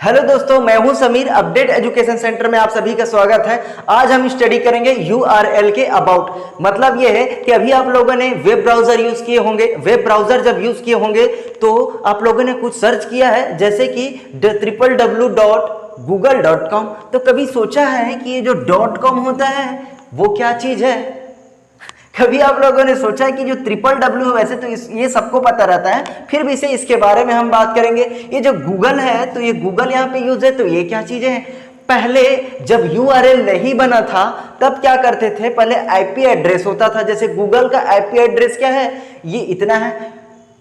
Hello दोस्तों, मैं हूं समीर। अपडेट एजुकेशन सेंटर में आप सभी का स्वागत है। आज हम स्टडी करेंगे URL के अबाउट। मतलब ये है कि अभी आप लोगों ने वेब ब्राउजर यूज किए होंगे। वेब ब्राउजर जब यूज किए होंगे तो आप लोगों ने कुछ सर्च किया है, जैसे कि www.google.com। तो कभी सोचा है कि ये जो .com होता है वो क्या चीज है? कभी आप लोगों ने सोचा है कि जो WWW, वैसे तो ये सबको पता रहता है, फिर भी इसे इसके बारे में हम बात करेंगे। ये जो गूगल है, तो ये गूगल यहाँ पे यूज है, तो ये क्या चीजें हैं? पहले जब URL नहीं बना था तब क्या करते थे? पहले IP एड्रेस होता था। जैसे गूगल का IP एड्रेस क्या है? ये इतना है।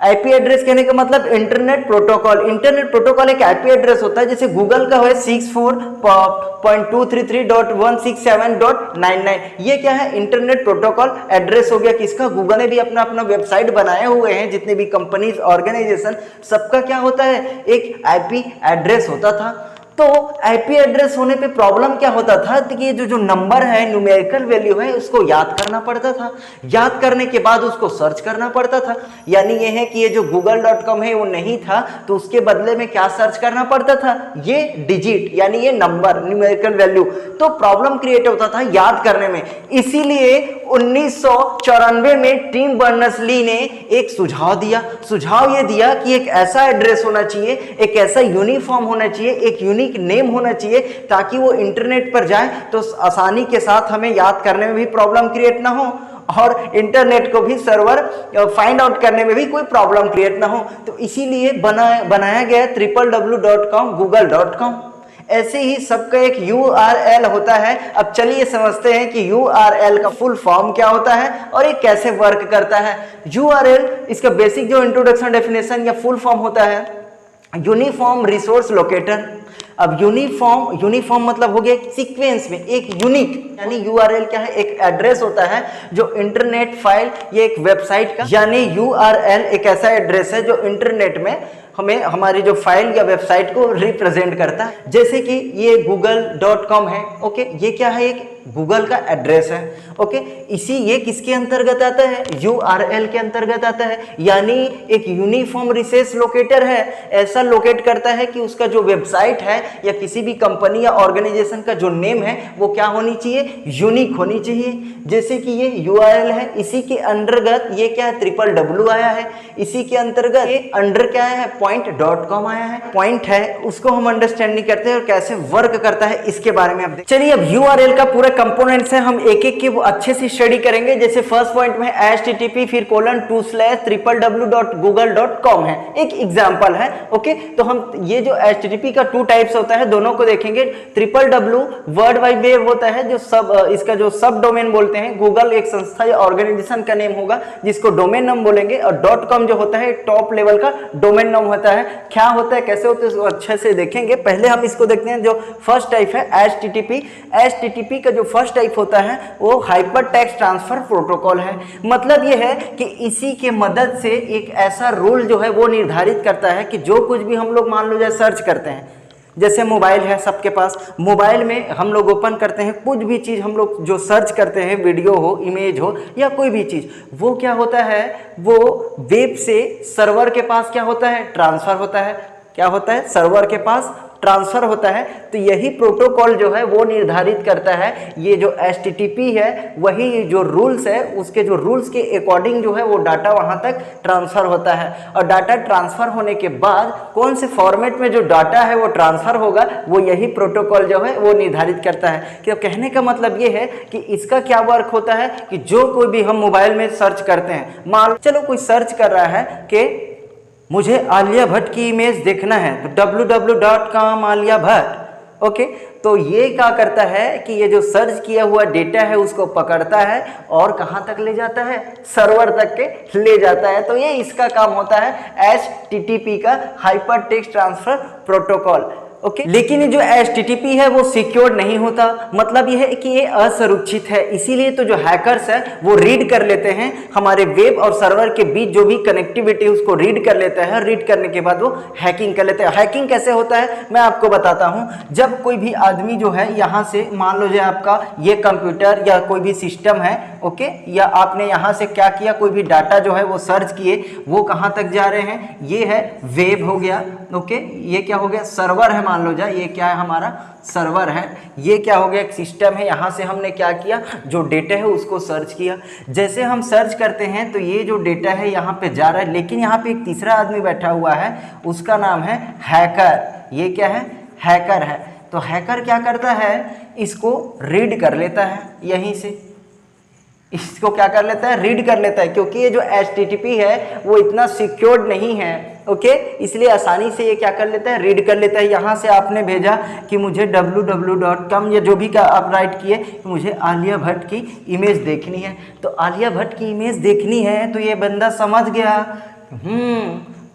IP एड्रेस कहने का मतलब इंटरनेट प्रोटोकॉल। इंटरनेट प्रोटोकॉल एक IP एड्रेस होता है। जैसे गूगल का है 64.233.167.99। ये क्या है? इंटरनेट प्रोटोकॉल एड्रेस हो गया। किसका? गूगल ने भी अपना अपना वेबसाइट बनाए हुए हैं। जितने भी कंपनीज, ऑर्गेनाइजेशन, सबका क्या होता है? एक IP एड्रेस होता था। तो IP एड्रेस होने पे प्रॉब्लम क्या होता था कि ये जो नंबर है, न्यूमेरिकल वैल्यू है, उसको याद करना पड़ता था। याद करने के बाद उसको सर्च करना पड़ता था। यानी ये है कि ये जो google.com है वो नहीं था, तो उसके बदले में क्या सर्च करना पड़ता था? ये डिजिट, यानी ये नंबर, न्यूमेरिकल वैल्यू। तो प्रॉब्लम क्रिएट होता था याद करने में। इसीलिए 1994 में टिम बर्नर्स-ली ने एक सुझाव दिया। सुझाव ये दिया कि एक ऐसा एड्रेस होना चाहिए, एक ऐसा यूनिफॉर्म होना चाहिए, एक यूनिक नेम होना चाहिए, ताकि वो इंटरनेट पर जाए तो आसानी के साथ हमें याद करने में भी प्रॉब्लम क्रिएट ना हो, और इंटरनेट को भी सर्वर फाइंड आउट करने में भी कोई प्रॉब्लम क्रिएट ना हो। तो इसीलिए बनाया गया www.com, google.com। ऐसे ही सबका एक URL होता है। अब चलिए समझते हैं कि URL का फुल फॉर्म क्या होता है और ये कैसे वर्क करता है। URL, इसका बेसिक जो इंट्रोडक्शन, डेफिनेशन या फुल फॉर्म होता है, यूनिफॉर्म रिसोर्स लोकेटर। अब यूनिफॉर्म मतलब हो गया सीक्वेंस में एक यूनिक, यानी URL क्या है? एक एड्रेस होता है जो इंटरनेट फाइल, ये एक वेबसाइट का, यानी URL एक ऐसा एड्रेस है जो इंटरनेट में हमें हमारी जो फाइल या वेबसाइट को रिप्रेजेंट करता है। जैसे कि ये google.com है, ओके, ये क्या है? एक गूगल का एड्रेस है, ओके। ये किसके अंतर्गत आता है? URL के अंतर्गत आता है। यानी एक यूनिफॉर्म रिसोर्स लोकेटर है, ऐसा लोकेट करता है कि उसका जो वेबसाइट है या किसी भी कंपनी या ऑर्गेनाइजेशन का जो नेम है वो क्या होनी चाहिए? यूनिक होनी चाहिए। जैसे कि ये URL है, इसी के अंतर्गत ये क्या है? www आया है। इसी के अंतर्गत ये अंडर क्या है? point.com आया है। पॉइंट है, उसको हम अंडरस्टैंडिंग करते हैं और कैसे वर्क करता है इसके बारे में। अब चलिए, अब URL का पूरा कंपोनेंट्स है, हम एक एक के वो अच्छे से स्टडी करेंगे। जैसे फर्स्ट पॉइंट में http://www.google.com है, एक एग्जांपल है, ओके। तो हम ये जो HTTP का 2 टाइप्स होता है, दोनों को देखेंगे। www वर्ल्ड वाइड वेब होता है, जो इसका जो सब डोमेन बोलते हैं। गूगल एक संस्था या ऑर्गेनाइजेशन का नेम होगा जिसको डोमेन नाम बोलेंगे, और .com जो होता है टॉप लेवल का डोमेन नाम होता है। क्या होता है, कैसे होता है, इसको अच्छे से देखेंगे। पहले हम इसको देखते हैं। जो फर्स्ट टाइप है HTTP का जो फर्स्ट टाइप होता है वो हाइपर टेक्स्ट ट्रांसफर प्रोटोकॉल है। मतलब ये है कि इसी के मदद से एक ऐसा रूल जो है वो निर्धारित करता है कि जो कुछ भी हम लोग मान लो जैसे सर्च करते हैं, जैसे मोबाइल है सबके पास, मोबाइल में हम लोग ओपन करते हैं, कुछ भी चीज़ हम लोग जो सर्च करते हैं, वीडियो हो, इमेज हो या कोई भी चीज़, वो क्या होता है? वो वेब से सर्वर के पास क्या होता है? ट्रांसफ़र होता है। क्या होता है? सर्वर के पास ट्रांसफर होता है। तो यही प्रोटोकॉल जो है वो निर्धारित करता है, ये जो HTTP है वही जो रूल्स है, उसके जो रूल्स के अकॉर्डिंग जो है वो डाटा वहां तक ट्रांसफर होता है। और डाटा ट्रांसफर होने के बाद कौन से फॉर्मेट में जो डाटा है वो ट्रांसफर होगा, वो यही प्रोटोकॉल जो है वो निर्धारित करता है। कि कहने का मतलब ये है कि इसका क्या वर्क होता है कि जो कोई भी हम मोबाइल में सर्च करते हैं, मान चलो कोई सर्च कर रहा है कि मुझे आलिया भट्ट की इमेज देखना है, तो www.com आलिया भट्ट, ओके। तो ये क्या करता है कि ये जो सर्च किया हुआ डेटा है उसको पकड़ता है और कहाँ तक ले जाता है? सर्वर तक के ले जाता है। तो ये इसका काम होता है HTTP का hyper text transfer protocol, okay. लेकिन ये जो HTTP है वो सिक्योर नहीं होता। मतलब ये है कि ये असुरक्षित है। इसीलिए तो जो हैकर्स है वो रीड कर लेते हैं हमारे वेब और सर्वर के बीच जो भी कनेक्टिविटी उसको रीड कर लेता है। रीड करने के बाद वो हैकिंग कर लेते हैं। हैकिंग कैसे होता है मैं आपको बताता हूं। जब कोई भी आदमी जो है यहाँ से मान लो जो आपका ये कंप्यूटर या कोई भी सिस्टम है, ओके, या आपने यहाँ से क्या किया, कोई भी डाटा जो है वो सर्च किए, वो कहाँ तक जा रहे हैं, ये है वेब हो गया। ओके, ये क्या हो गया, सर्वर है, मान लो जाए ये क्या है, हमारा सर्वर है। ये क्या हो गया, एक सिस्टम है, यहाँ से हमने क्या किया, जो डेटा है उसको सर्च किया। जैसे हम सर्च करते हैं तो ये जो डेटा है यहाँ पे जा रहा है, लेकिन यहाँ पे एक तीसरा आदमी बैठा हुआ है, उसका नाम है हैकर। ये क्या है, हैकर है। तो हैकर क्या करता है, इसको रीड कर लेता है, यहीं से इसको क्या कर लेता है, रीड कर लेता है, क्योंकि ये जो HTTP है वो इतना सिक्योर्ड नहीं है। ओके, इसलिए आसानी से ये क्या कर लेता है, रीड कर लेता है। यहाँ से आपने भेजा कि मुझे www.com या जो भी का आप राइट किए, मुझे आलिया भट्ट की इमेज देखनी है। तो आलिया भट्ट की इमेज देखनी है, तो ये बंदा समझ गया,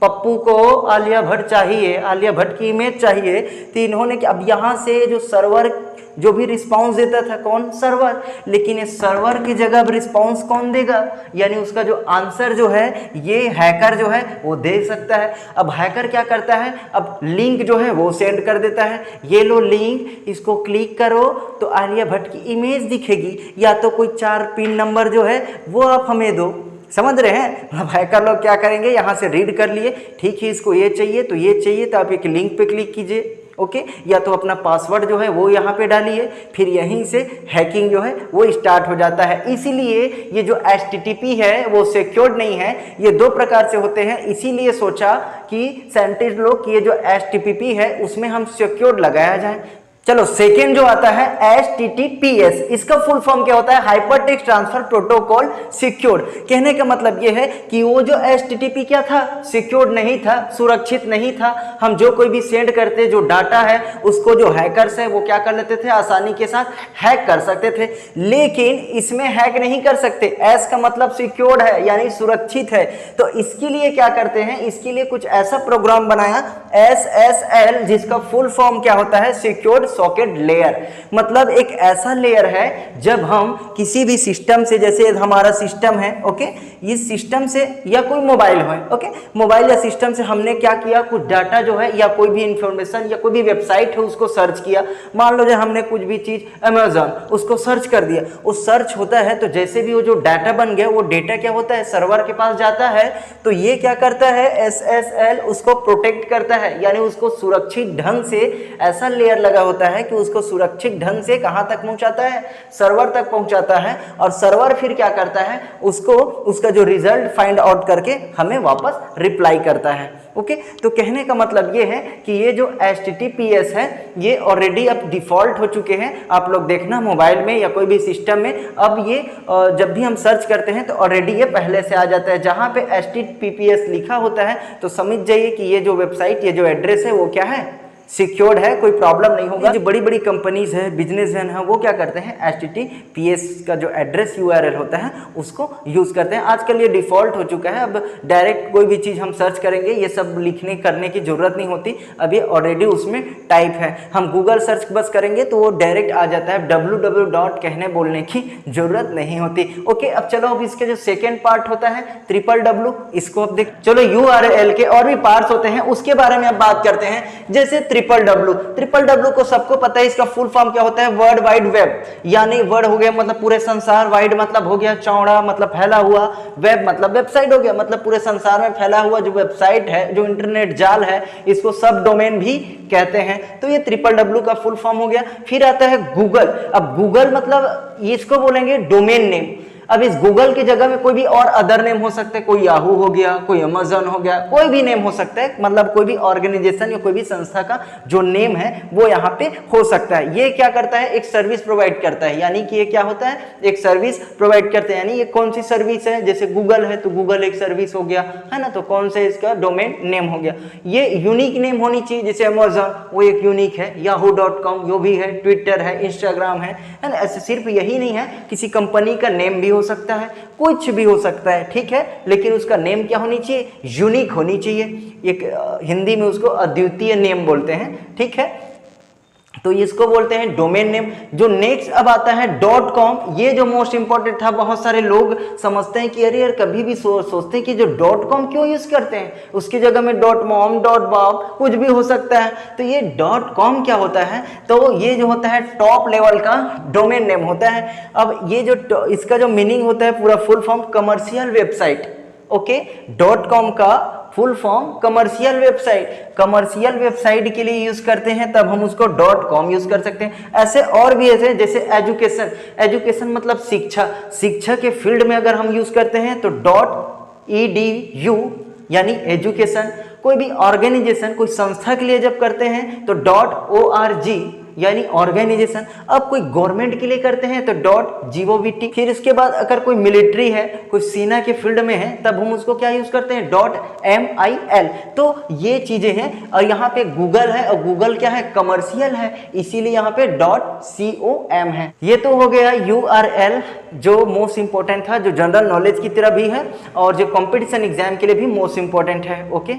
पप्पू को आलिया भट्ट चाहिए, आलिया भट्ट की इमेज चाहिए। तो इन्होंने अब यहाँ से जो सर्वर जो भी रिस्पांस देता था, कौन, सर्वर, लेकिन इस सर्वर की जगह अब रिस्पांस कौन देगा, यानी उसका जो आंसर जो है ये हैकर जो है वो दे सकता है। अब हैकर क्या करता है, अब लिंक जो है वो सेंड कर देता है, ये लो लिंक, इसको क्लिक करो तो आलिया भट्ट की इमेज दिखेगी, या तो कोई 4 पिन नंबर जो है वो आप हमें दो। समझ रहे हैं, अब हैकर लोग क्या करेंगे, यहाँ से रीड कर लिए, ठीक है इसको ये चाहिए तो ये चाहिए, तो आप एक लिंक पे क्लिक कीजिए। ओके, या तो अपना पासवर्ड जो है वो यहाँ पे डालिए, फिर यहीं से हैकिंग जो है वो स्टार्ट हो जाता है। इसीलिए ये जो HTTP है वो सिक्योर्ड नहीं है, ये 2 प्रकार से होते हैं। इसीलिए सोचा कि साइंटिस्ट लोग कि ये जो HTTP है उसमें हम सिक्योर्ड लगाया जाए। चलो सेकेंड जो आता है HTTPS, इसका फुल फॉर्म क्या होता है, हाइपरटेक्स्ट ट्रांसफर प्रोटोकॉल सिक्योर्ड। कहने का मतलब ये है कि वो जो HTTP क्या था, सिक्योर्ड नहीं था, सुरक्षित नहीं था। हम जो कोई भी सेंड करते, जो डाटा है उसको जो हैकर्स है वो क्या कर लेते थे, आसानी के साथ हैक कर सकते थे। लेकिन इसमें हैक नहीं कर सकते, एस का मतलब सिक्योर्ड है यानी सुरक्षित है। तो इसके लिए क्या करते हैं, इसके लिए कुछ ऐसा प्रोग्राम बनाया SSL, जिसका फुल फॉर्म क्या होता है, सिक्योर्ड सॉकेट लेयर। मतलब एक ऐसा लेयर है जब हम किसी भी सिस्टम से, जैसे हमारा सिस्टम है, ओके, इस सिस्टम से या कोई मोबाइल है, ओके, मोबाइल या सिस्टम से हमने क्या किया, कुछ डाटा जो है या कोई भी इंफॉर्मेशन या कोई भी वेबसाइट है उसको सर्च किया। मान लो जो हमने कुछ भी चीज अमेज़न उसको सर्च कर दिया, वो सर्च होता है, तो जैसे भी वो जो डाटा बन गया, वो डाटा क्या होता है, सर्वर के पास जाता है। तो ये क्या करता है, SSL उसको प्रोटेक्ट करता है, यानी उसको सुरक्षित ढंग से, ऐसा लेयर लगा होता है कि उसको सुरक्षित ढंग से कहां तक पहुंचाता है, सर्वर तक पहुंचाता है। और सर्वर फिर क्या करता है, उसको उसका जो रिजल्ट फाइंड आउट करके हमें वापस रिप्लाई करता है। ओके, तो कहने का मतलब ये है कि ये जो HTTPS है ये ऑलरेडी अब डिफॉल्ट हो चुके हैं। आप लोग देखना मोबाइल में या कोई भी सिस्टम में, अब ये जब भी हम सर्च करते हैं तो ऑलरेडी ये पहले से आ जाता है। जहां पे HTTPS लिखा होता है तो समझ जाइए कि ये जो वेबसाइट, ये जो एड्रेस है वो क्या है, सिक्योर्ड है, कोई प्रॉब्लम नहीं होगा। जो बड़ी बड़ी कंपनीज है, बिजनेसमैन है, वो क्या करते हैं, HTTPS का जो एड्रेस URL होता है उसको यूज करते हैं। आजकल ये डिफॉल्ट हो चुका है, अब डायरेक्ट कोई भी चीज हम सर्च करेंगे ये सब लिखने करने की जरूरत नहीं होती, अब ये ऑलरेडी उसमें टाइप है। हम गूगल सर्च बस करेंगे तो वो डायरेक्ट आ जाता है, www. कहने बोलने की जरूरत नहीं होती। ओके, अब चलो अब इसके जो सेकेंड पार्ट होता है www, इसको अब देख, चलो URL के और भी पार्ट्स होते हैं उसके बारे में अब बात करते हैं। जैसे www को सबको पता है, इसका फुल फॉर्म क्या होता है, वर्ल्ड वाइड वेब, यानी वर्ड हो गया मतलब पूरे संसार, वाइड मतलब हो गया चौड़ा, मतलब फैला हुआ, वेब मतलब वेबसाइट हो गया, मतलब पूरे संसार में फैला हुआ जो वेबसाइट है, जो इंटरनेट जाल है, इसको सब डोमेन भी कहते हैं। तो ये www का फुल फॉर्म हो गया। फिर आता है गूगल। अब गूगल मतलब इसको बोलेंगे डोमेन नेम। अब इस गूगल की जगह में कोई भी और अदर नेम हो सकता है, कोई याहू हो गया, कोई अमेज़न हो गया, कोई भी नेम हो सकता है, मतलब कोई भी ऑर्गेनाइजेशन या कोई भी संस्था का जो नेम है वो यहाँ पे हो सकता है। ये क्या करता है, एक सर्विस प्रोवाइड करता है, यानी कि ये क्या होता है, एक सर्विस प्रोवाइड करते हैं। यानी ये कौन सी सर्विस है, जैसे गूगल है तो गूगल एक सर्विस हो गया, है ना, तो कौन से इसका डोमेन नेम हो गया। ये यूनिक नेम होनी चाहिए, जैसे अमेज़न वो एक यूनिक है, yahoo.com जो भी है, ट्विटर है, इंस्टाग्राम है ना। ऐसे सिर्फ यही नहीं है, किसी कंपनी का नेम भी हो सकता है, कुछ भी हो सकता है, ठीक है, लेकिन उसका नेम क्या होनी चाहिए, यूनिक होनी चाहिए। एक हिंदी में उसको अद्वितीय नेम बोलते हैं, ठीक है। तो इसको बोलते हैं डोमेन नेम। जो नेक्स्ट अब आता है .com, ये जो मोस्ट इंपॉर्टेंट था। बहुत सारे लोग समझते हैं कि अरे यार, कभी भी सोचते हैं कि जो .com क्यों यूज करते हैं, उसकी जगह में .mom, .bob कुछ भी हो सकता है। तो ये .com क्या होता है, तो ये जो होता है टॉप लेवल का डोमेन नेम होता है। अब ये जो इसका जो मीनिंग होता है पूरा full form commercial website. Okay, .com का full form commercial website. Commercial website के लिए यूज करते हैं तब हम उसको .com यूज कर सकते हैं। ऐसे और भी ऐसे, जैसे एजुकेशन, एजुकेशन मतलब शिक्षा, शिक्षा के फील्ड में अगर हम यूज करते हैं तो .edu यानी एजुकेशन। कोई भी ऑर्गेनाइजेशन, कोई संस्था के लिए जब करते हैं तो .org यानी ऑर्गेनाइजेशन। अब कोई गवर्नमेंट के लिए करते हैं तो .gov। फिर इसके बाद अगर कोई मिलिट्री है, कोई सेना के फील्ड में है, तब हम उसको क्या यूज करते हैं .mil। तो ये चीजें हैं। और यहाँ पे गूगल है, और गूगल क्या है, कमर्शियल है, इसीलिए यहाँ पे .com है। ये तो हो गया URL, जो मोस्ट इंपॉर्टेंट था, जो जनरल नॉलेज की तरह भी है और जो कंपटीशन एग्जाम के लिए भी मोस्ट इंपॉर्टेंट है। ओके।